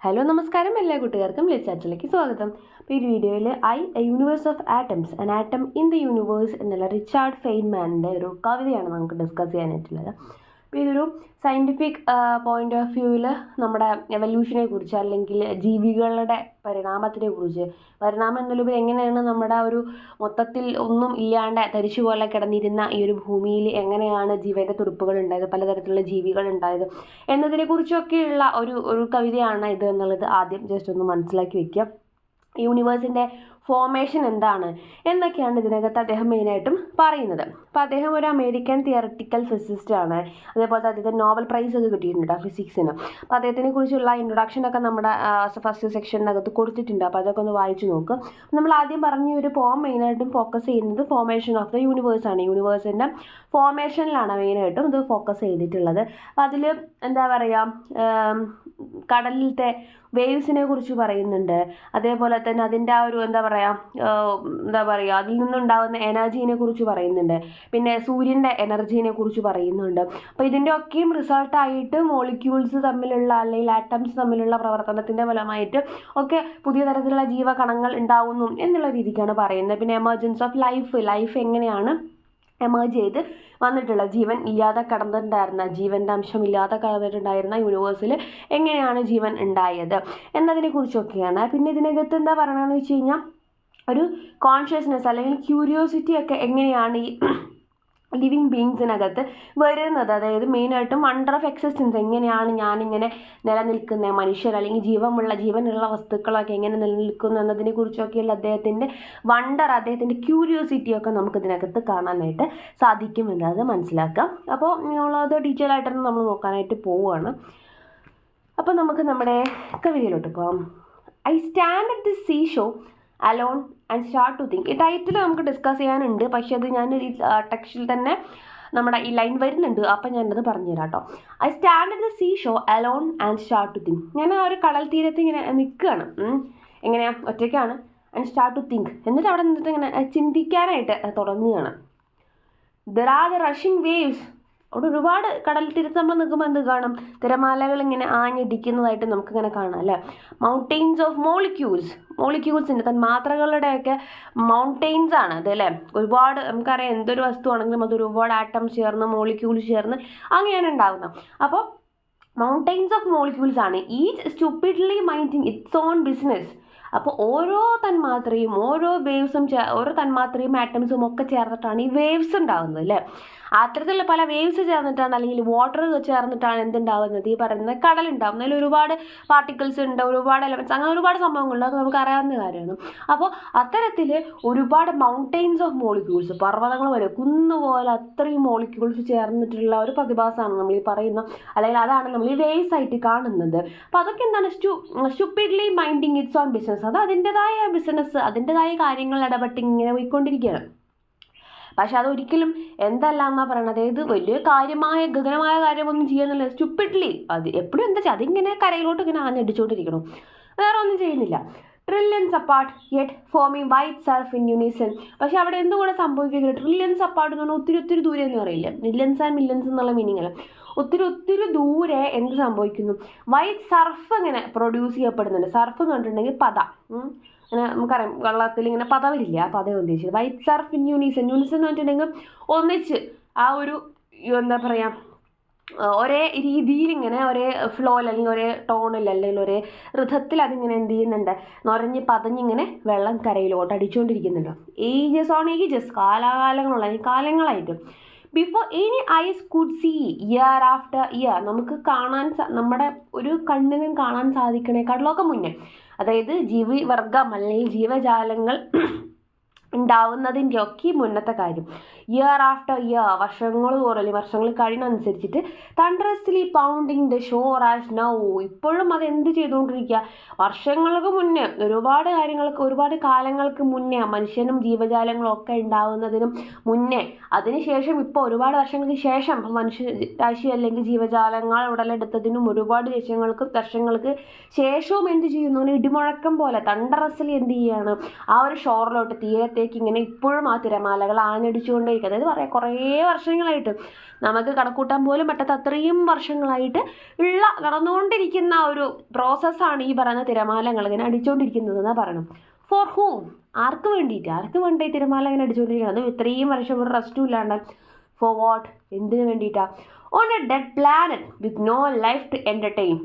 Hello നമസ്കാരം, എല്ലാ കൂട്ടുകാർക്കും ലിച്ചാച്ചിലേക്ക് സ്വാഗതം. അപ്പോൾ ഈ വീഡിയോയിൽ A universe of atoms an atom in the universe എന്നുള്ള റിച്ചാർഡ് ഫെയ്ൻമാൻ്റെ ഒരു കവിതയാണ് നമുക്ക് ഡിസ്കസ് ചെയ്യാനായിട്ടുള്ളത്. അപ്പോൾ ഇതൊരു സയൻറ്റിഫിക് പോയിന്റ് ഓഫ് വ്യൂവിൽ നമ്മുടെ എവല്യൂഷനെ കുറിച്ച് അല്ലെങ്കിൽ ജീവികളുടെ പരിണാമത്തിനെ കുറിച്ച്, പരിണാമം എന്നുള്ളവർ എങ്ങനെയാണ് നമ്മുടെ ഒരു മൊത്തത്തിൽ ഒന്നും ഇല്ലാണ്ട് തരിശു പോലെ കിടന്നിരുന്ന ഈ ഒരു ഭൂമിയിൽ എങ്ങനെയാണ് ജീവൻ്റെ തുടുപ്പുകൾ ഉണ്ടായത്, പലതരത്തിലുള്ള ജീവികൾ ഉണ്ടായത് എന്നതിനെക്കുറിച്ചൊക്കെയുള്ള ഒരു കവിതയാണ് ഇത് എന്നുള്ളത് ആദ്യം ജസ്റ്റ് ഒന്ന് മനസ്സിലാക്കി വെക്കുക. യൂണിവേഴ്സിൻ്റെ ഫോർമേഷൻ എന്താണ് എന്നൊക്കെയാണ് ഇതിനകത്ത് അദ്ദേഹം മെയിനായിട്ടും പറയുന്നത്. അപ്പോൾ അദ്ദേഹം ഒരു അമേരിക്കൻ തിയററ്റിക്കൽ ഫിസിസ്റ്റാണ്. അതേപോലെ അദ്ദേഹത്തിന് നോബൽ പ്രൈസ് ഒക്കെ കിട്ടിയിട്ടുണ്ട് ഫിസിക്സിന്. അപ്പോൾ അദ്ദേഹത്തിനെ കുറിച്ചുള്ള ഇൻട്രൊഡക്ഷനൊക്കെ നമ്മുടെ ഫസ്റ്റ് സെക്ഷനകത്ത് കൊടുത്തിട്ടുണ്ട്. അപ്പോൾ അതൊക്കെ ഒന്ന് വായിച്ചു നോക്കുക. നമ്മൾ ആദ്യം പറഞ്ഞ ഒരു പോം മെയിനായിട്ടും ഫോക്കസ് ചെയ്യുന്നത് ഫോർമേഷൻ ഓഫ് ദ യൂണിവേഴ്സാണ്. യൂണിവേഴ്സിൻ്റെ ഫോർമേഷനിലാണ് മെയിനായിട്ടും ഇത് ഫോക്കസ് ചെയ്തിട്ടുള്ളത്. അപ്പോൾ അതിൽ എന്താ പറയുക, കടലിലത്തെ വേവ്സിനെ കുറിച്ച് പറയുന്നുണ്ട്. അതേപോലെ തന്നെ അതിൻ്റെ ആ ഒരു എന്താ പറയുക അതിൽ നിന്നുണ്ടാകുന്ന എനർജീനെ കുറിച്ച് പറയുന്നുണ്ട്. പിന്നെ സൂര്യൻ്റെ എനർജീനെ കുറിച്ച് പറയുന്നുണ്ട്. അപ്പോൾ ഇതിൻ്റെ ഒക്കെയും റിസൾട്ടായിട്ട് മോളിക്യൂൾസ് തമ്മിലുള്ള അല്ലെങ്കിൽ ആറ്റംസ് തമ്മിലുള്ള പ്രവർത്തനത്തിൻ്റെ ഫലമായിട്ട് ഒക്കെ പുതിയ തരത്തിലുള്ള ജീവകണങ്ങൾ ഉണ്ടാവുന്നു എന്നുള്ള രീതിക്കാണ് പറയുന്നത്. പിന്നെ എമർജൻസ് ഓഫ് ലൈഫ് എങ്ങനെയാണ് എമേർജ് ചെയ്ത് വന്നിട്ടുള്ള ജീവൻ ഇല്ലാതെ കടന്നിട്ടുണ്ടായിരുന്ന, ജീവൻ്റെ അംശം ഇല്ലാതെ കടന്നിട്ടുണ്ടായിരുന്ന യൂണിവേഴ്സിൽ എങ്ങനെയാണ് ജീവൻ ഉണ്ടായത് എന്നതിനെ കുറിച്ചൊക്കെയാണ്. പിന്നെ ഇതിനകത്ത് എന്താ പറയണമെന്ന് വെച്ച് കഴിഞ്ഞാൽ ഒരു കോൺഷ്യസ്നെസ് അല്ലെങ്കിൽ ക്യൂരിയോസിറ്റി ഒക്കെ എങ്ങനെയാണ് ഈ ലിവിങ് ബീങ്സിനകത്ത് വരുന്നത്. അതായത് മെയിനായിട്ടും വണ്ടർ ഓഫ് എക്സിസ്റ്റൻസ്, എങ്ങനെയാണ് ഞാനിങ്ങനെ നിലനിൽക്കുന്നത്, മനുഷ്യർ അല്ലെങ്കിൽ ജീവനുള്ള വസ്തുക്കളൊക്കെ എങ്ങനെ നിലനിൽക്കുന്നു എന്നതിനെ കുറിച്ചൊക്കെയുള്ള അദ്ദേഹത്തിൻ്റെ വണ്ടർ, അദ്ദേഹത്തിൻ്റെ ക്യൂരിയോസിറ്റിയൊക്കെ നമുക്ക് ഇതിനകത്ത് കാണാനായിട്ട് സാധിക്കുമെന്ന് അത് മനസ്സിലാക്കാം. അപ്പോൾ നമ്മളത് ഡീറ്റെയിൽ ആയിട്ടൊന്ന് നമ്മൾ നോക്കാനായിട്ട് പോവുകയാണ്. അപ്പോൾ നമുക്ക് നമ്മുടെ കവിതയിലോട്ട് പോകാം. I stand at the sea shore alone and start to think. ഈ ടൈറ്റിൽ നമുക്ക് ഡിസ്കസ് ചെയ്യാനുണ്ട്, പക്ഷേ അത് ഞാൻ ഈ ടെക്സ്റ്റിൽ തന്നെ നമ്മുടെ ഈ ലൈൻ വരുന്നുണ്ട്. അപ്പം ഞാനത് പറഞ്ഞുതരാം കേട്ടോ. I stand at the sea shore alone and start to think. ഞാൻ ആ ഒരു കടൽ തീരത്ത് ഇങ്ങനെ നിൽക്കുകയാണ്, എങ്ങനെയാണ് ഒറ്റയ്ക്കാണ്. ആൻഡ് സ്റ്റാർട്ട് ടു തിങ്ക്, എന്നിട്ട് അവിടെ നിന്നിട്ട് ഇങ്ങനെ ചിന്തിക്കാനായിട്ട് തുടങ്ങുകയാണ്. There are the rushing waves. അവിടെ ഒരുപാട് കടൽ തീരത്ത് നമ്മൾ നിൽക്കുമ്പോൾ എന്ത് കാണും, തിരമാലകൾ ഇങ്ങനെ ആഞ്ഞടിക്കുന്നതായിട്ട് നമുക്കിങ്ങനെ കാണാം അല്ലേ. മൗണ്ടെയിൻസ് ഓഫ് മോളിക്യൂൾസിൻ്റെ തന്മാത്രകളുടെയൊക്കെ മൗണ്ടെയിൻസ് ആണ് അത് അല്ലേ. ഒരുപാട് നമുക്കറിയാം, എന്തൊരു വസ്തു ആണെങ്കിലും അത് ഒരുപാട് ആറ്റംസ് ചേർന്ന് മോളിക്യൂൾസ് ചേർന്ന് അങ്ങനെയാണ് ഉണ്ടാകുന്നത്. അപ്പോൾ മൗണ്ടെയിൻസ് ഓഫ് മോളിക്യൂൾസ് ആണ്. Each stupidly minding it's own business. അപ്പോൾ ഓരോ തന്മാത്രയും ഓരോ വേവ്സും ഓരോ തന്മാത്രയും ആറ്റംസും ഒക്കെ ചേർന്നിട്ടാണ് ഈ വേവ്സ് ഉണ്ടാകുന്നത് അല്ലേ. അത്തരത്തിലുള്ള പല വേവ്സ് ചേർന്നിട്ടാണ് അല്ലെങ്കിൽ വാട്ടർ ചേർന്നിട്ടാണ് എന്തുണ്ടാകുന്നത്, ഈ പറയുന്നത് കടലുണ്ടാകുന്നത്. അതിൽ ഒരുപാട് പാർട്ടിക്കിൾസ് ഉണ്ട്, ഒരുപാട് എലമെൻറ്റ്സ്, അങ്ങനെ ഒരുപാട് സംഭവങ്ങളുണ്ട്. അത് നമുക്ക് അറിയാവുന്ന കാര്യമാണ്. അപ്പോൾ അത്തരത്തിൽ ഒരുപാട് മൗണ്ടെയിൻസ് ഓഫ് മോളിക്യൂൾസ്, പർവ്വതങ്ങൾ പോലെ കുന്നുപോലെ അത്രയും മോളിക്യൂൾസ് ചേർന്നിട്ടുള്ള ഒരു പ്രതിഭാസമാണ് നമ്മൾ ഈ പറയുന്ന, അല്ലെങ്കിൽ അതാണ് നമ്മൾ ഈ വേവ്സ് ആയിട്ട് കാണുന്നത്. അപ്പോൾ അതൊക്കെ എന്താണ്, stupidly minding it's own business. അത് അതിൻ്റെതായ ബിസിനസ്, അതിൻ്റെതായ കാര്യങ്ങൾ ഇടപെട്ട് ഇങ്ങനെ പോയിക്കൊണ്ടിരിക്കുകയാണ്. പക്ഷെ അതൊരിക്കലും എന്തല്ല എന്നാണ് പറയണത്, അതായത് വലിയ കാര്യമായ ഗഗനമായ കാര്യമൊന്നും ചെയ്യുന്നില്ല. സ്റ്റുപ്പിഡ്ലി അത് എപ്പോഴും എന്താ വെച്ചാൽ അതിങ്ങനെ കരയിലോട്ട് ഇങ്ങനെ ആഞ്ഞടിച്ചുകൊണ്ടിരിക്കണം, വേറെ ഒന്നും ചെയ്യുന്നില്ല. Trillions apart yet forming white surf in unison. പക്ഷെ അവിടെ എന്തുകൂടെ സംഭവിക്കുന്നത്, ട്രില്യൻസ് അപ്പാർട്ട് എന്ന് പറഞ്ഞാൽ ഒത്തിരി ദൂരെ എന്ന് പറയില്ല, മില്യൻസ് ആൻഡ് മില്യൻസ് എന്നുള്ള മീനിങ് അല്ല. ഒത്തിരി ദൂരെ എന്ത് സംഭവിക്കുന്നു, വൈറ്റ് സർഫ് ഇങ്ങനെ പ്രൊഡ്യൂസ് ചെയ്യപ്പെടുന്നുണ്ട്. സർഫ് എന്ന് പറഞ്ഞിട്ടുണ്ടെങ്കിൽ പത, അങ്ങനെ നമുക്കറിയാം വെള്ളത്തിൽ ഇങ്ങനെ പത വരില്ല, ആ പതയാണ് ഉദ്ദേശിച്ചത്. വൈറ്റ് സർഫ് ഇൻ യൂണിസൺ എന്ന് പറഞ്ഞിട്ടുണ്ടെങ്കിൽ ഒന്നിച്ച് ആ ഒരു എന്താ പറയുക, ഒരേ രീതിയിൽ ഇങ്ങനെ ഒരേ ഫ്ലോയിൽ അല്ലെങ്കിൽ ഒരേ ടോണിൽ അല്ലെങ്കിൽ ഒരേ ഋതത്തിൽ അതിങ്ങനെ എന്ത് ചെയ്യുന്നുണ്ട്, നിറഞ്ഞ് പതഞ്ഞിങ്ങനെ വെള്ളം കരയിലോട്ട് അടിച്ചുകൊണ്ടിരിക്കുന്നുണ്ട്. ഏജസ് ഓൺ ഏജസ്, കാലങ്ങളായിട്ട്. Before any eyes could see, year after year, നമുക്ക് കാണാൻ നമ്മുടെ ഒരു കണ്ണിനും കാണാൻ സാധിക്കണേക്കാട്ടിലൊക്കെ മുന്നേ, അതായത് ജീവിവർഗം അല്ലെങ്കിൽ ജീവജാലങ്ങൾ ഉണ്ടാവുന്നതിൻ്റെ ഒക്കെ മുന്നത്തെ കാര്യം. ഇയർ ആഫ്റ്റർ ഇയർ, വർഷങ്ങൾ തോറും വർഷങ്ങൾ കഴിയുന്നതനുസരിച്ചിട്ട് thunderously pounding the shore as now, ഇപ്പോഴും അത് എന്ത് ചെയ്തുകൊണ്ടിരിക്കുക, വർഷങ്ങൾക്ക് മുന്നേ ഒരുപാട് കാലങ്ങൾക്ക് മുന്നേ, മനുഷ്യനും ജീവജാലങ്ങളും ഒക്കെ ഉണ്ടാവുന്നതിനും മുന്നേ, അതിനുശേഷം ഇപ്പോൾ ഒരുപാട് വർഷങ്ങൾക്ക് ശേഷം മനുഷ്യരാശി അല്ലെങ്കിൽ ജീവജാലങ്ങൾ ഉടലെടുത്തതിനും ഒരുപാട് വർഷങ്ങൾക്ക് ശേഷവും എന്ത് ചെയ്യുന്നു, ഇടിമുഴക്കം പോലെ തണ്ടറസ്ലി എന്ത് ചെയ്യുകയാണ്, ആ ഒരു ഷോറിലോട്ട് തീരത്തെ ഭാഗത്തേക്ക് ഇങ്ങനെ ഇപ്പോഴും ആ തിരമാലകൾ ആഞ്ഞടിച്ചുകൊണ്ടേയിരിക്കും. അതായത് കുറേ വർഷങ്ങളായിട്ട് നമുക്ക് കണക്കൂട്ടാൻ പോലും പറ്റാത്ത അത്രയും വർഷങ്ങളായിട്ട് നടന്നുകൊണ്ടിരിക്കുന്ന ഒരു പ്രോസസ്സാണ് ഈ പറയുന്ന തിരമാലകൾ ഇങ്ങനെ അടിച്ചുകൊണ്ടിരിക്കുന്നത് എന്നാണ് പറയണം. ഫോർ ഹൂം? ആർക്ക് വേണ്ടി തിരമാല ഇങ്ങനെ അടിച്ചുകൊണ്ടിരിക്കുന്നത്? അത് ഇത്രയും വർഷം ഒരു റെസ്റ്റും ഇല്ലാണ്ട്. For what? എന്തിനു വേണ്ടിയിട്ടാണ്? On a dead planet with no life to entertain.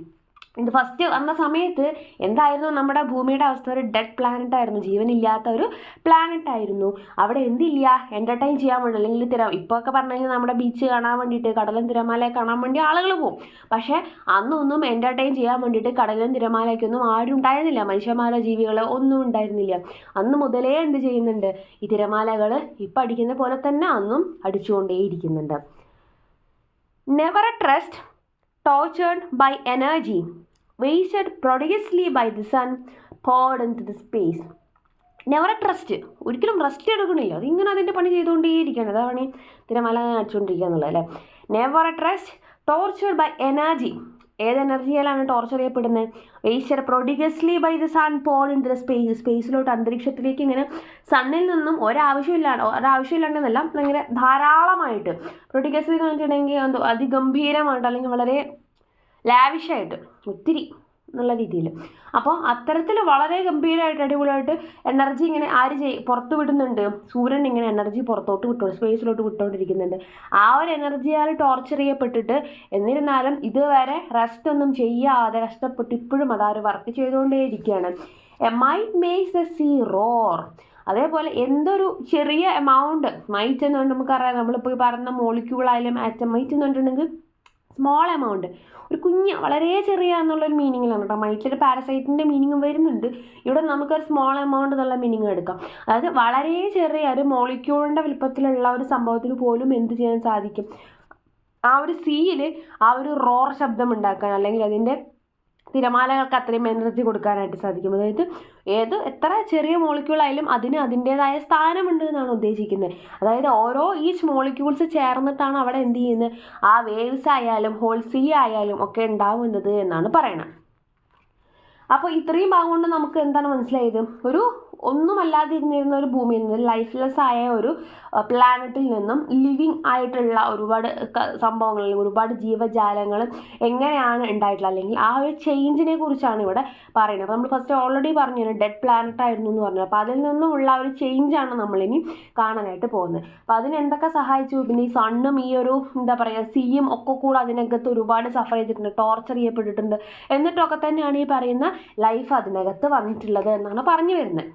ഇത് ഫസ്റ്റ് വന്ന സമയത്ത് എന്തായിരുന്നു നമ്മുടെ ഭൂമിയുടെ അവസ്ഥ? ഒരു ഡെഡ് പ്ലാനറ്റ് ആയിരുന്നു, ജീവനില്ലാത്ത ഒരു പ്ലാനറ്റ് ആയിരുന്നു. അവിടെ എന്തില്ല? എൻ്റർടൈൻ ചെയ്യാൻ വേണ്ടി, അല്ലെങ്കിൽ ഇപ്പോൾ ഒക്കെ പറഞ്ഞു കഴിഞ്ഞാൽ നമ്മുടെ ബീച്ച് കാണാൻ വേണ്ടിയിട്ട്, കടലും തിരമാലയെ കാണാൻ വേണ്ടി ആളുകൾ പോകും. പക്ഷേ അന്നൊന്നും എൻ്റർടൈൻ ചെയ്യാൻ വേണ്ടിയിട്ട് കടലും തിരമാലയ്ക്കൊന്നും ആരും ഉണ്ടായിരുന്നില്ല. മനുഷ്യന്മാരോ ജീവികളോ ഒന്നും ഉണ്ടായിരുന്നില്ല. അന്ന് മുതലേ എന്ത് ചെയ്യുന്നുണ്ട്? ഈ തിരമാലകൾ ഇപ്പം അടിക്കുന്ന പോലെ തന്നെ അന്നും അടിച്ചുകൊണ്ടേയിരിക്കുന്നുണ്ട്. Never a trust tortured by energy, wasted prodigiously by the sun, poured into the space. Never a trust, ഒരിക്കലും റെസ്റ്റ് എടുക്കണില്ല. അതിങ്ങനെ അതിൻ്റെ പണി ചെയ്തുകൊണ്ടേയിരിക്കുകയാണ്. അതാ പണി തിരമാല അടിച്ചുകൊണ്ടിരിക്കുക എന്നുള്ളത് അല്ലേ. Never a trust tortured by energy. ഏത് എനർജിയിലാണ് ടോർച്ചർ ചെയ്യപ്പെടുന്നത്? Wasted prodigiously by the sun, poured in the space. സ്പേസിലോട്ട്, അന്തരീക്ഷത്തിലേക്ക് ഇങ്ങനെ സണ്ണിൽ നിന്നും ഒരാവശ്യമില്ലാണ്ടെന്നല്ല, ഇങ്ങനെ ധാരാളമായിട്ട്. പ്രൊഡിഗസ്ലി എന്ന് വെച്ചിട്ടുണ്ടെങ്കിൽ അതിഗംഭീരമായിട്ട് അല്ലെങ്കിൽ വളരെ ലാവിഷായിട്ട്, ഒത്തിരി എന്നുള്ള രീതിയിൽ. അപ്പോൾ അത്തരത്തിൽ വളരെ ഗംഭീരമായിട്ട് അടിപൊളിയായിട്ട് എനർജി ഇങ്ങനെ പുറത്ത് വിടുന്നുണ്ട്. സൂര്യൻ ഇങ്ങനെ എനർജി പുറത്തോട്ട് സ്പേസിലോട്ട് വിട്ടുകൊണ്ടിരിക്കുന്നുണ്ട്. ആ ഒരു എനർജിയാൽ ടോർച്ചർ ചെയ്യപ്പെട്ടിട്ട് എന്നിരുന്നാലും ഇതുവരെ റെസ്റ്റ് ഒന്നും ചെയ്യാതെ കഷ്ടപ്പെട്ട് ഇപ്പോഴും അതാ ഒരു വർക്ക് ചെയ്തുകൊണ്ടേയിരിക്കുകയാണ്. A might makes the sea roar. അതേപോലെ എന്തൊരു ചെറിയ എമൗണ്ട്, മൈറ്റ് എന്ന് പറഞ്ഞാൽ നമുക്കറിയാം, നമ്മളിപ്പോൾ ഈ പറയുന്ന മോളിക്യൂളായാലും ആറ്റം, മൈറ്റ് എന്ന് പറഞ്ഞിട്ടുണ്ടെങ്കിൽ സ്മോൾ എമൗണ്ട്, ഒരു കുഞ്ഞ്, വളരെ ചെറിയ എന്നുള്ളൊരു മീനിങ്ങിലാണ് കേട്ടോ. മൈറ്റിലൊരു പാരസൈറ്റിൻ്റെ മീനിങ്ങും വരുന്നുണ്ട്. ഇവിടെ നമുക്കൊരു സ്മോൾ എമൗണ്ട് എന്നുള്ള മീനിങ് എടുക്കാം. അതായത് വളരെ ചെറിയ ഒരു മോളിക്യൂളിൻ്റെ വലുപ്പത്തിലുള്ള ഒരു സംഭവത്തിന് പോലും എന്ത് ചെയ്യാൻ സാധിക്കും? ആ ഒരു സീയിൽ ആ ഒരു റോർ ശബ്ദം ഉണ്ടാക്കാൻ, അല്ലെങ്കിൽ അതിൻ്റെ തിരമാലകൾക്ക് അത്രയും എനർജി കൊടുക്കാനായിട്ട് സാധിക്കും. അതായത് എത്ര ചെറിയ മോളിക്യൂളായാലും അതിന് അതിൻ്റേതായ സ്ഥാനമുണ്ട് എന്നാണ് ഉദ്ദേശിക്കുന്നത്. അതായത് ഈച്ച് മോളിക്യൂൾസ് ചേർന്നിട്ടാണ് അവിടെ എന്ത് ചെയ്യുന്നത്? ആ വേവ്സ് ആയാലും ഹോൾ സീ ആയാലും ഒക്കെ ഉണ്ടാവുന്നത് എന്നാണ് പറയണത്. അപ്പോൾ ഇത്രയും ഭാഗം കൊണ്ട് നമുക്ക് എന്താണ് മനസ്സിലായത്? ഒന്നുമല്ലാതിരുന്നിരുന്ന ഒരു ഭൂമിയിൽ നിന്ന്, ലൈഫ്ലെസ് ആയ ഒരു പ്ലാനറ്റിൽ നിന്നും ലിവിങ് ആയിട്ടുള്ള ഒരുപാട് സംഭവങ്ങൾ, അല്ലെങ്കിൽ ഒരുപാട് ജീവജാലങ്ങൾ എങ്ങനെയാണ് ഉണ്ടായിട്ടുള്ളത്, അല്ലെങ്കിൽ ആ ഒരു ചേഞ്ചിനെ കുറിച്ചാണ് ഇവിടെ പറയുന്നത്. അപ്പോൾ നമ്മൾ ഫസ്റ്റ് ഓൾറെഡി പറഞ്ഞു ഡെഡ് പ്ലാനറ്റ് ആയിരുന്നു എന്ന് പറഞ്ഞു. അപ്പോൾ അതിൽ നിന്നുമുള്ള ഒരു ചേഞ്ചാണ് നമ്മളിനി കാണാനായിട്ട് പോകുന്നത്. അപ്പോൾ അതിന് എന്തൊക്കെ സഹായിച്ചു? പിന്നെ ഈ സണ്ണും ഈ ഒരു സീയും ഒക്കെ കൂടെ അതിനകത്ത് ഒരുപാട് സഫർ ചെയ്തിട്ടുണ്ട്, ടോർച്ചർ ചെയ്യപ്പെട്ടിട്ടുണ്ട്. എന്നിട്ടൊക്കെ തന്നെയാണ് ഈ പറയുന്ന ലൈഫ് അതിനകത്ത് വന്നിട്ടുള്ളത് എന്നാണ് പറഞ്ഞു വരുന്നത്.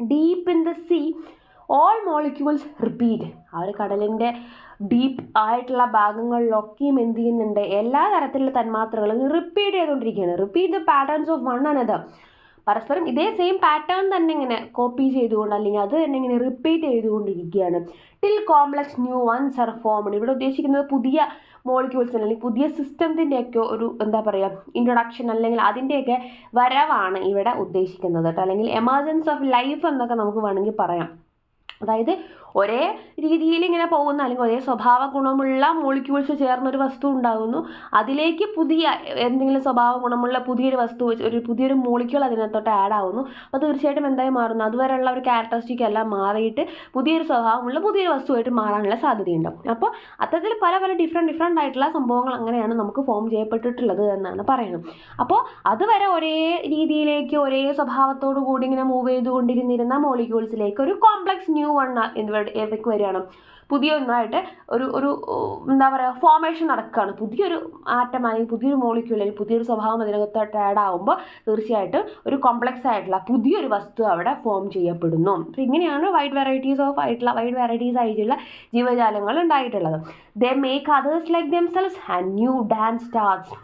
Deep in the sea all molecules repeat. ആ ഒരു കടലിൻ്റെ ഡീപ്പ് ആയിട്ടുള്ള ഭാഗങ്ങളിലൊക്കെയും എന്ത് ചെയ്യുന്നുണ്ട്? എല്ലാ തരത്തിലുള്ള തന്മാത്രകളും റിപ്പീറ്റ് ചെയ്തുകൊണ്ടിരിക്കുകയാണ്. Repeat the patterns of one another. പരസ്പരം ഇതേ സെയിം പാറ്റേൺ തന്നെ ഇങ്ങനെ കോപ്പി ചെയ്തുകൊണ്ട്, അല്ലെങ്കിൽ അത് തന്നെ ഇങ്ങനെ റിപ്പീറ്റ് ചെയ്തുകൊണ്ടിരിക്കുകയാണ്. Till complex new ones are formed. ഇവിടെ ഉദ്ദേശിക്കുന്നത് പുതിയ മോളിക്യൂൾസ് അല്ലെങ്കിൽ പുതിയ സിസ്റ്റത്തിൻ്റെയൊക്കെ ഒരു ഇൻട്രൊഡക്ഷൻ, അല്ലെങ്കിൽ അതിൻ്റെയൊക്കെ വരവാണ് ഇവിടെ ഉദ്ദേശിക്കുന്നത് കേട്ടോ. അല്ലെങ്കിൽ എമർജൻസ് ഓഫ് ലൈഫ് എന്നൊക്കെ നമുക്ക് വേണമെങ്കിൽ പറയാം. അതായത് ഒരേ രീതിയിൽ ഇങ്ങനെ പോകുന്ന, അല്ലെങ്കിൽ ഒരേ സ്വഭാവ ഗുണമുള്ള മോളിക്യൂൾസ് ചേർന്നൊരു വസ്തു ഉണ്ടാകുന്നു. അതിലേക്ക് പുതിയ എന്തെങ്കിലും സ്വഭാവ ഗുണമുള്ള പുതിയൊരു മോളിക്യൂൾ അതിനകത്തോട്ട് ആഡ് ആവുന്നു. അപ്പോൾ തീർച്ചയായിട്ടും എന്തായി മാറുന്നു? അതുവരെയുള്ള ഒരു ക്യാരക്ടറിസ്റ്റിക് എല്ലാം മാറിയിട്ട് പുതിയൊരു സ്വഭാവമുള്ള പുതിയൊരു വസ്തുവായിട്ട് മാറാനുള്ള സാധ്യതയുണ്ട്. അപ്പോൾ അത്തരത്തിൽ പല ഡിഫറെൻ്റ് ആയിട്ടുള്ള സംഭവങ്ങൾ അങ്ങനെയാണ് നമുക്ക് ഫോം ചെയ്യപ്പെട്ടിട്ടുള്ളത് എന്നാണ് പറയുന്നത്. അപ്പോൾ അതുവരെ ഒരേ രീതിയിലേക്ക് ഒരേ സ്വഭാവത്തോടു കൂടി ഇങ്ങനെ മൂവ് ചെയ്തുകൊണ്ടിരുന്നിരുന്ന മോളിക്യൂൾസിലേക്ക് ഒരു കോംപ്ലക്സ് ന്യൂ വൺ ഏതൊക്കെ വരികയാണ്? പുതിയ ഒന്നായിട്ട് ഒരു ഫോർമേഷൻ നടക്കുകയാണ്. പുതിയൊരു ആറ്റം അല്ലെങ്കിൽ പുതിയൊരു മോളിക്യൂൾ അല്ലെങ്കിൽ പുതിയൊരു സ്വഭാവം അതിനകത്തോട്ട് ആഡ് ആകുമ്പോൾ തീർച്ചയായിട്ടും ഒരു കോംപ്ലക്സ് ആയിട്ടുള്ള പുതിയൊരു വസ്തു അവിടെ ഫോം ചെയ്യപ്പെടുന്നു. അപ്പോൾ ഇങ്ങനെയാണ് വൈഡ് വെറൈറ്റീസ് ആയിട്ടുള്ള ജീവജാലങ്ങൾ ഉണ്ടായിട്ടുള്ളത്. They make others like themselves and new dance starts.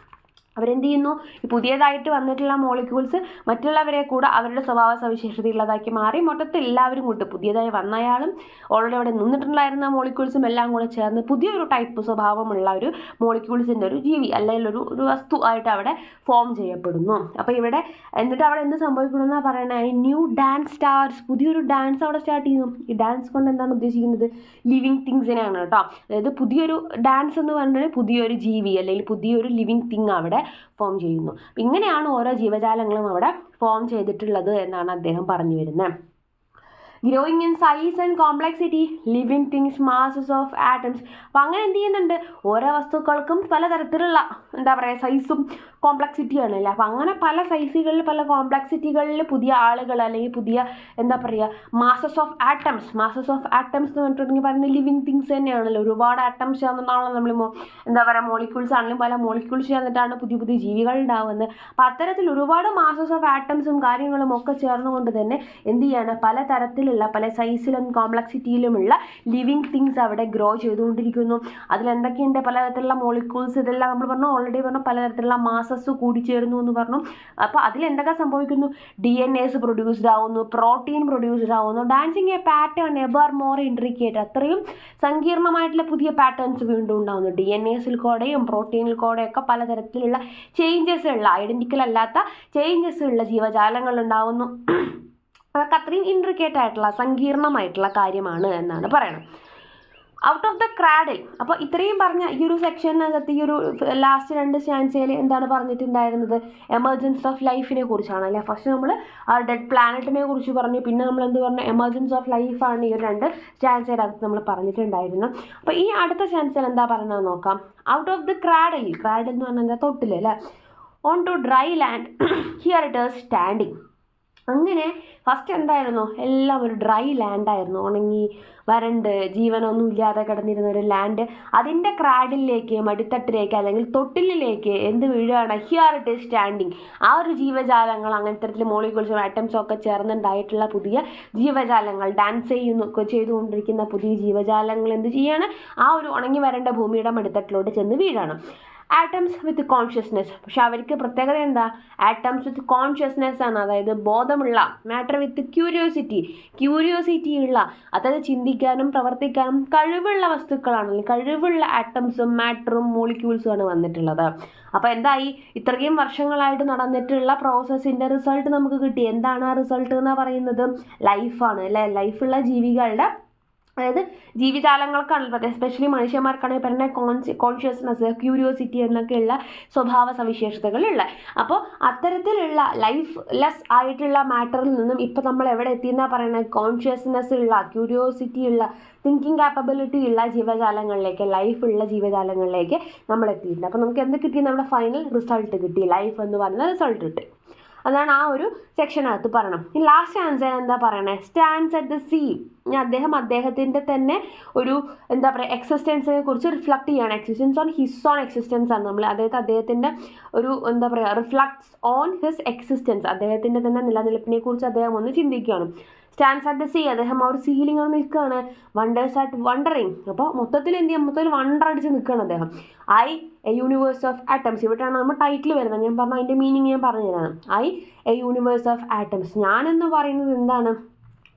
അവരെന്ത് ചെയ്യുന്നു? ഈ പുതിയതായിട്ട് വന്നിട്ടുള്ള മോളിക്യൂൾസ് മറ്റുള്ളവരെ കൂടെ അവരുടെ സ്വഭാവ സവിശേഷതയുള്ളതാക്കി മാറി മൊത്തത്തിൽ എല്ലാവരും കൂട്ട്, പുതിയതായി വന്നയാളും ഓൾറെഡി അവിടെ നിന്നിട്ടുണ്ടായിരുന്ന മോളിക്യൂൾസും എല്ലാം കൂടെ ചേർന്ന് പുതിയൊരു ടൈപ്പ് സ്വഭാവമുള്ള ഒരു മോളിക്യൂൾസിൻ്റെ ഒരു ജീവി അല്ലെങ്കിൽ ഒരു വസ്തു ആയിട്ട് അവിടെ ഫോം ചെയ്യപ്പെടുന്നു. അപ്പോൾ ഇവിടെ എന്നിട്ട് അവിടെ എന്ത് സംഭവിക്കണമെന്നാണ് പറയണത്? New dance starts. പുതിയൊരു ഡാൻസ് അവിടെ സ്റ്റാർട്ട് ചെയ്യുന്നു. ഈ ഡാൻസ് കൊണ്ട് എന്താണ് ഉദ്ദേശിക്കുന്നത്? ലിവിങ് തിങ്സിനെയാണ് കേട്ടോ. അതായത് പുതിയൊരു ഡാൻസ് എന്ന് പറഞ്ഞാൽ പുതിയൊരു ജീവി അല്ലെങ്കിൽ പുതിയൊരു ലിവിങ് തിങ് അവിടെ ഫോം ചെയ്യുന്നു. ഇങ്ങനെയാണ് ഓരോ ജീവജാലങ്ങളും അവിടെ ഫോം ചെയ്തിട്ടുള്ളത് എന്നാണ് അദ്ദേഹം പറഞ്ഞു വരുന്നത്. Growing in size and complexity, living things, masses of atoms. അപ്പം അങ്ങനെ എന്ത് ചെയ്യുന്നുണ്ട്, ഓരോ വസ്തുക്കൾക്കും പലതരത്തിലുള്ള എന്താ പറയുക സൈസും കോംപ്ലക്സിറ്റിയാണ് അല്ലേ. അപ്പം അങ്ങനെ പല സൈസുകളിൽ പല കോംപ്ലക്സിറ്റികളിൽ പുതിയ ആളുകൾ അല്ലെങ്കിൽ പുതിയ എന്താ പറയുക മാസസ് ഓഫ് ആറ്റംസ് എന്ന് പറഞ്ഞിട്ടുണ്ടെങ്കിൽ പറയുന്നത് ലിവിങ് തിങ്സ് തന്നെയാണല്ലോ. ഒരുപാട് ആറ്റംസ് ചേർന്നിട്ടാണല്ലോ നമ്മൾ എന്താ പറയുക മോളിക്യൂൾസ് ആണെങ്കിലും പല മോളിക്യൂൾസ് ചേർന്നിട്ടാണ് പുതിയ പുതിയ ജീവികൾ ഉണ്ടാവുന്നത്. അപ്പം അത്തരത്തിൽ ഒരുപാട് മാസസ് ഓഫ് ആറ്റംസും കാര്യങ്ങളും ഒക്കെ ചേർന്നുകൊണ്ട് തന്നെ എന്ത് ചെയ്യാണ് പലതരത്തിലുള്ള പല സൈസിലും കോംപ്ലക്സിറ്റിയിലുമുള്ള ലിവിങ് തിങ്സ് അവിടെ ഗ്രോ ചെയ്തുകൊണ്ടിരിക്കുന്നു. അതിലെന്തൊക്കെയുണ്ട് പലതരത്തിലുള്ള മോളിക്യൂൾസ്, ഇതെല്ലാം നമ്മൾ പറഞ്ഞു ഓൾറെഡി പറഞ്ഞു പലതരത്തിലുള്ള മാസസ് കൂടിച്ചേരുന്നു എന്ന് പറഞ്ഞു. അപ്പോൾ അതിലെന്തൊക്കെ സംഭവിക്കുന്നു, DNAs പ്രൊഡ്യൂസ്ഡ് ആവുന്നു, പ്രോട്ടീൻ പ്രൊഡ്യൂസ്ഡ് ആവുന്നു, dancing A pattern ever more intricate, അത്രയും സങ്കീർണമായിട്ടുള്ള പുതിയ പാറ്റേൺസ് വീണ്ടും ഉണ്ടാവുന്നു. DNAസിൽ കൂടെയും പ്രോട്ടീനിൽ കൂടെയൊക്കെ പലതരത്തിലുള്ള ചേഞ്ചസ് ഉള്ള ഐഡൻറ്റിക്കൽ അല്ലാത്ത ചേഞ്ചസ് ഉള്ള ജീവജാലങ്ങൾ ഉണ്ടാവുന്നു. അതൊക്കെ അത്രയും ഇൻട്രിക്കേറ്റ് ആയിട്ടുള്ള സങ്കീർണമായിട്ടുള്ള കാര്യമാണ് എന്നാണ് പറയുന്നത്. Out of the cradle. അപ്പോൾ ഇത്രയും പറഞ്ഞ ഈ ഒരു സെക്ഷനകത്ത് ഈ ഒരു ലാസ്റ്റ് 2 സ്റ്റാൻസയിൽ എന്താണ് പറഞ്ഞിട്ടുണ്ടായിരുന്നത്, എമർജൻസ് ഓഫ് ലൈഫിനെ കുറിച്ചാണ് അല്ലേ. ഫസ്റ്റ് നമ്മൾ ആ ഡെഡ് പ്ലാനറ്റിനെ കുറിച്ച് പറഞ്ഞു, പിന്നെ നമ്മൾ എന്ത് പറഞ്ഞു എമർജൻസ് ഓഫ് ലൈഫാണ് ഈ ഒരു 2 സ്റ്റാൻസയിലകത്ത് നമ്മൾ പറഞ്ഞിട്ടുണ്ടായിരുന്നു. അപ്പോൾ ഈ അടുത്ത സ്റ്റാൻസയിൽ എന്താ പറയുന്നത് നോക്കാം. ഔട്ട് ഓഫ് ദ ക്രാഡിൽ എന്ന് പറഞ്ഞാൽ എന്താ തൊട്ടിൽ അല്ലേ. On to dry land here it is standing. അങ്ങനെ ഫസ്റ്റ് എന്തായിരുന്നു, എല്ലാം ഒരു ഡ്രൈ ലാൻഡായിരുന്നു, ഉണങ്ങി വരണ്ട് ജീവനൊന്നും ഇല്ലാതെ കിടന്നിരുന്ന ഒരു ലാൻഡ്. അതിൻ്റെ ക്രാഡിലേക്ക് മടിത്തട്ടിലേക്ക് അല്ലെങ്കിൽ തൊട്ടിലേക്ക് എന്ത് വീഴുകയാണ്, ഹിയർ ഇറ്റ് ഈസ് സ്റ്റാൻഡിങ്. ആ ഒരു ജീവജാലങ്ങൾ അങ്ങനത്തെ തരത്തിൽ മോളിക്യൂൾസും ആറ്റംസും ഒക്കെ ചേർന്നുണ്ടായിട്ടുള്ള പുതിയ ജീവജാലങ്ങൾ, ഡാൻസ് ചെയ്തുകൊണ്ടിരിക്കുന്ന പുതിയ ജീവജാലങ്ങൾ എന്ത് ചെയ്യാണ്, ആ ഒരു ഉണങ്ങി വരേണ്ട ഭൂമിയുടെ മടിത്തട്ടിലോട്ട് ചെന്ന് വീഴാണ്. ആറ്റംസ് വിത്ത് കോൺഷ്യസ്നെസ്. പക്ഷെ അവർക്ക് പ്രത്യേകത എന്താ, ആറ്റംസ് വിത്ത് കോൺഷ്യസ്നെസ് ആണ്, അതായത് ബോധമുള്ള, മാറ്റർ വിത്ത് ക്യൂരിയോസിറ്റി ഉള്ള, അതായത് ചിന്തിക്കാനും പ്രവർത്തിക്കാനും കഴിവുള്ള വസ്തുക്കളാണ്, അല്ലെങ്കിൽ കഴിവുള്ള ആറ്റംസും മാറ്ററും മോളിക്യൂൾസും ആണ് വന്നിട്ടുള്ളത്. അപ്പോൾ എന്തായി, ഇത്രയും വർഷങ്ങളായിട്ട് നടന്നിട്ടുള്ള പ്രോസസ്സിൻ്റെ റിസൾട്ട് നമുക്ക് കിട്ടി. എന്താണ് ആ റിസൾട്ട് എന്ന് പറയുന്നത്, ലൈഫാണ് അല്ലേ. ലൈഫുള്ള ജീവികളുടെ, അതായത് ജീവിജാലങ്ങൾക്കാണ് എസ്പെഷ്യലി മനുഷ്യന്മാർക്കാണെങ്കിൽ പറയുന്നത് കോൺഷ്യസ്നെസ്, ക്യൂരിയോസിറ്റി എന്നൊക്കെയുള്ള സ്വഭാവ സവിശേഷതകളുള്ള. അപ്പോൾ അത്തരത്തിലുള്ള ലൈഫ് ലെസ് ആയിട്ടുള്ള മാറ്ററിൽ നിന്നും ഇപ്പോൾ നമ്മൾ എവിടെ എത്തിയെന്നാണ് പറയുന്നത്, കോൺഷ്യസ്നെസ് ഉള്ള, ക്യൂരിയോസിറ്റി ഉള്ള, തിങ്കിങ് കാപ്പബിലിറ്റി ഉള്ള ജീവജാലങ്ങളിലേക്ക്, ലൈഫുള്ള ജീവജാലങ്ങളിലേക്ക് നമ്മൾ എത്തിയിട്ടുണ്ട്. അപ്പോൾ നമുക്ക് എന്ത് കിട്ടി, നമ്മുടെ ഫൈനൽ റിസൾട്ട് കിട്ടി, ലൈഫ് എന്ന് പറയുന്ന റിസൾട്ട് കിട്ടി. അതാണ് ആ ഒരു സെക്ഷനകത്ത് പറയണം. ഈ ലാസ്റ്റ് ആൻസർ എന്താ പറയണേ, സ്റ്റാൻഡ്സ് അറ്റ് ദ സീ. അദ്ദേഹത്തിൻ്റെ തന്നെ ഒരു എന്താ പറയുക എക്സിസ്റ്റൻസിനെ കുറിച്ച് റിഫ്ലക്ട് ചെയ്യാണ്. Existence on his own existence ആണ് നമ്മൾ, അദ്ദേഹത്തിൻ്റെ ഒരു എന്താ പറയുക റിഫ്ലക്ട്സ് ഓൺ ഹിസ് എക്സിസ്റ്റൻസ്, അദ്ദേഹത്തിൻ്റെ തന്നെ നിലനിൽപ്പിനെ കുറിച്ച് അദ്ദേഹം ഒന്ന് ചിന്തിക്കുകയാണ്. സ്റ്റാൻഡ്സ് അറ്റ് ദ സീ, അദ്ദേഹം ആ ഒരു സീലിംഗ് ആണ് നിൽക്കുകയാണ്. Wonders at wondering. അപ്പോൾ മൊത്തത്തിൽ എന്ത് ചെയ്യാം, മൊത്തത്തിൽ വണ്ടർ അടിച്ച് നിൽക്കുകയാണ് അദ്ദേഹം. എ യൂണിവേഴ്സ് ഓഫ് ആറ്റംസ്, ഇവിടെയാണ് നമ്മൾ ടൈറ്റിൽ വരുന്നത്. ഞാൻ പറഞ്ഞു അതിൻ്റെ മീനിങ് ഞാൻ പറഞ്ഞു തരാം. A universe of atoms. ഞാനെന്ന് പറയുന്നത് എന്താണ്,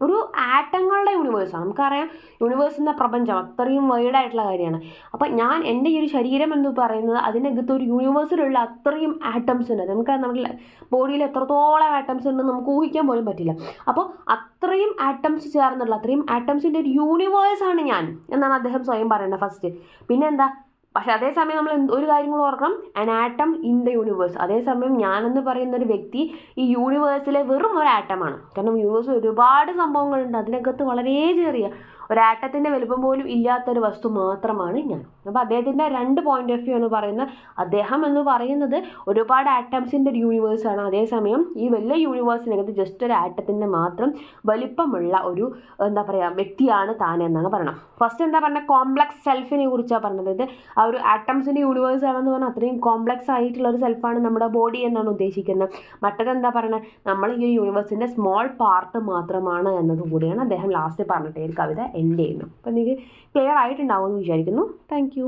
ഒരു ആറ്റങ്ങളുടെ യൂണിവേഴ്സാണ്. നമുക്കറിയാം യൂണിവേഴ്സ് എന്ന പ്രപഞ്ചം അത്രയും വൈഡായിട്ടുള്ള കാര്യമാണ്. അപ്പം എൻ്റെ ഈ ഒരു ശരീരം എന്ന് പറയുന്നത് അതിനകത്ത് ഒരു യൂണിവേഴ്സിലുള്ള അത്രയും ആറ്റംസ് ഉണ്ട്. നമുക്ക് നമ്മുടെ ബോഡിയിൽ എത്രത്തോളം ആറ്റംസ് ഉണ്ടെന്ന് നമുക്ക് ഊഹിക്കാൻ പോലും പറ്റില്ല. അപ്പോൾ അത്രയും ആറ്റംസ് ചേർന്നുള്ള, അത്രയും ആറ്റംസിൻ്റെ ഒരു യൂണിവേഴ്സാണ് ഞാൻ എന്നാണ് അദ്ദേഹം സ്വയം പറയുന്നത് ഫസ്റ്റ്. പിന്നെന്താ, പക്ഷെ അതേസമയം നമ്മൾ ഒരു കാര്യം കൂടെ ഓർക്കണം, an atom in the universe. അതേസമയം ഞാനെന്ന് പറയുന്ന ഒരു വ്യക്തി ഈ യൂണിവേഴ്സിലെ വെറും ഒരു ആറ്റമാണ്. കാരണം യൂണിവേഴ്സിൽ ഒരുപാട് സംഭവങ്ങളുണ്ട്, അതിനകത്ത് വളരെ ചെറിയ ഒരു ആറ്റത്തിൻ്റെ വലുപ്പം പോലും ഇല്ലാത്തൊരു വസ്തു മാത്രമാണ് ഞാൻ. അപ്പോൾ അദ്ദേഹത്തിൻ്റെ 2 പോയിന്റ് ഓഫ് വ്യൂ എന്ന് പറയുന്നത്, അദ്ദേഹം എന്ന് പറയുന്നത് ഒരുപാട് ആറ്റംസിൻ്റെ ഒരു യൂണിവേഴ്സാണ്. അതേസമയം ഈ വലിയ യൂണിവേഴ്സിനകത്ത് ജസ്റ്റ് ഒരു ആറ്റത്തിൻ്റെ മാത്രം വലിപ്പമുള്ള ഒരു എന്താ പറയുക വ്യക്തിയാണ് താൻ എന്നാണ് പറയുന്നത്. ഫസ്റ്റ് എന്താ പറഞ്ഞാൽ കോംപ്ലക്സ് സെൽഫിനെ കുറിച്ചാണ് പറഞ്ഞത്. ഇത് ആ ഒരു ആറ്റംസിൻ്റെ യൂണിവേഴ്സ് ആണെന്ന് പറഞ്ഞാൽ അത്രയും കോംപ്ലക്സ് ആയിട്ടുള്ള ഒരു സെൽഫാണ് നമ്മുടെ ബോഡി എന്നാണ് ഉദ്ദേശിക്കുന്നത്. മറ്റതെന്താ പറയുന്നത്, നമ്മൾ ഈ യൂണിവേഴ്സിൻ്റെ സ്മോൾ പാർട്ട് മാത്രമാണ് എന്നതും കൂടിയാണ് അദ്ദേഹം ലാസ്റ്റ് പറഞ്ഞിട്ട് ഈ കവിത എൻഡ് ചെയ്യുന്നു. അപ്പോൾ നിങ്ങൾക്ക് ക്ലിയർ ആയിട്ടുണ്ടാവുമെന്ന് വിചാരിക്കുന്നു. Thank you.